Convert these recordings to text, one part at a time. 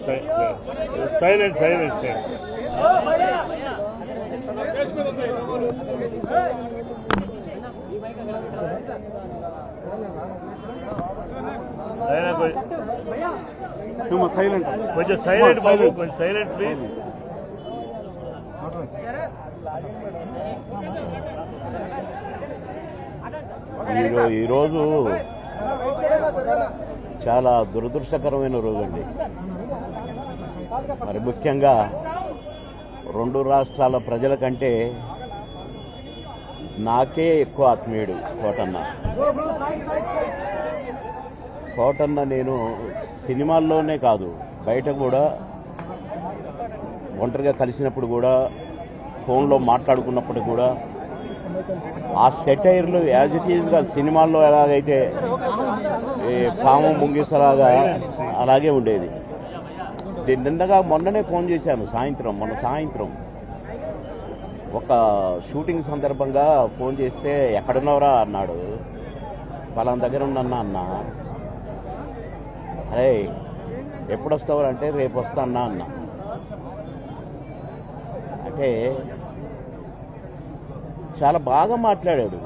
Silent silent silent కొంచెం silent బాబు కొంచెం silent please. ఈరోజు చాలా దురదృష్టకరమైన రోజండి. మరి ముఖ్యంగా రెండు రాష్ట్రాల ప్రజల కంటే నాకే ఎక్కువ ఆత్మీయుడు కోటన్న. నేను సినిమాల్లోనే కాదు బయట కూడా ఒంటరిగా కలిసినప్పుడు కూడా ఫోన్లో మాట్లాడుకున్నప్పుడు కూడా ఆ సెటైర్లు యాజ్ ఇట్ ఈజ్గా సినిమాల్లో ఎలాగైతే పాము ముంగిసలాగా అలాగే ఉండేది. నిన్నగా మొన్ననే ఫోన్ చేశాను మొన్న సాయంత్రం ఒక షూటింగ్ సందర్భంగా ఫోన్ చేస్తే ఎక్కడున్నావురా అన్నాడు. పలానా దగ్గర ఉన్నా అన్న. అరే ఎప్పుడు వస్తావు అంటే రేపు వస్తా అన్న. అంటే చాలా బాగా మాట్లాడాడు.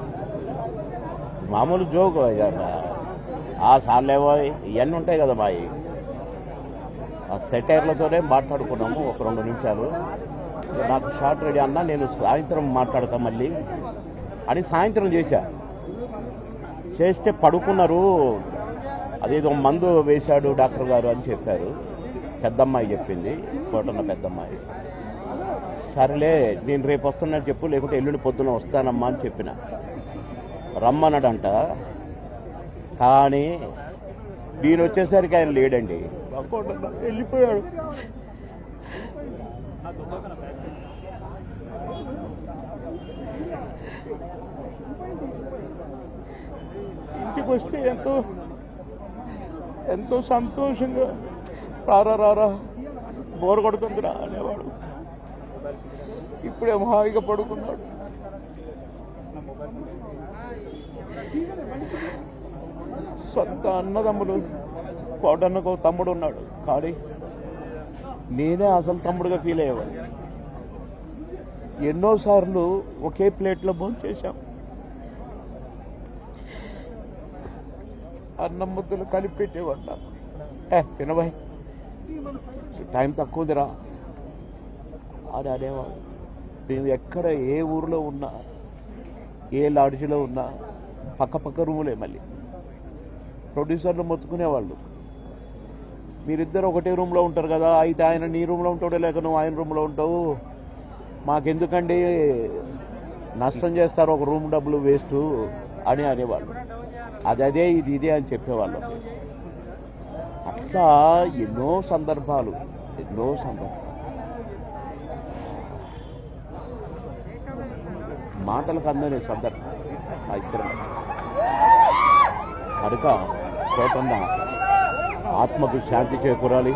మామూలు జోక్ ఆ సార్లేవో ఇవన్నీ ఉంటాయి కదా మాయి. ఆ సెటైర్లతోనే మాట్లాడుకున్నాము ఒక 2 నిమిషాలు. నాకు షార్ట్ రెడీ అన్నా, నేను సాయంత్రం మాట్లాడతా మళ్ళీ అని సాయంత్రం చేస్తే పడుకున్నారు. అదేదో మందు వేశాడు డాక్టర్ గారు అని చెప్పారు. పెద్దమ్మాయి చెప్పింది, కోటన్న పెద్దమ్మాయి. సరేలే నేను రేపు వస్తున్నా చెప్పు, లేకుంటే ఎల్లుండి పొద్దున వస్తానమ్మా అని చెప్పిన. రమ్మన్నాడంట. కానీ నేను వచ్చేసరికి ఆయన లేడండి, వెళ్ళిపోయాడు. ఇంటికి వస్తే ఎంతో సంతోషంగా రారా బోర్ కొడుతుందిరా అనేవాడు. ఇప్పుడేమో హాయిగా పడుకున్నాడు. సొంత అన్నదమ్ములు, కోటన్నకు తమ్ముడు ఉన్నాడు, కానీ నేనే అసలు తమ్ముడుగా ఫీల్ అయ్యేవాడు. ఎన్నోసార్లు ఒకే ప్లేట్లో భోజనం చేశాం. అన్నం ముద్దలు కలిపి పెట్టేవాడు నాకు. తినబాయ్ టైం తక్కువదిరా అని అనేవాడు. నేను ఎక్కడ ఏ ఊరిలో ఉన్నా, ఏ లాడ్జిలో ఉన్నా పక్క రూములే. మళ్ళీ ప్రొడ్యూసర్లు మొత్తుకునేవాళ్ళు, మీరిద్దరు ఒకటే రూమ్లో ఉంటారు కదా, అయితే ఆయన నీ రూమ్లో ఉంటాడో లేక నువ్వు ఆయన రూమ్లో ఉంటావు, మాకెందుకండి నష్టం చేస్తారు, ఒక రూమ్ డబ్బులు వేస్ట్ అని అనేవాళ్ళు. అదే ఇది అని చెప్పేవాళ్ళు. అట్లా ఎన్నో సందర్భాలు మాటలకు అందని సందర్భం ఆ ఇద్దరు. కనుక కోటన్న ఆత్మకు శాంతి చేకూరాలి,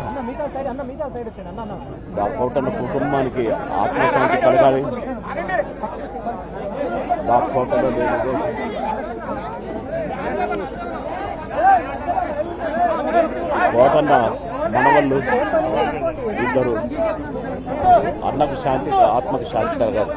ఆ కోటన్న కుటుంబానికి ఆత్మశాంతి కలగాలి. ఆ కోటలో లేదు కోటన్న మనవళ్ళు ఇద్దరు అన్నకు శాంతి, ఆత్మకు శాంతి కలగాలి.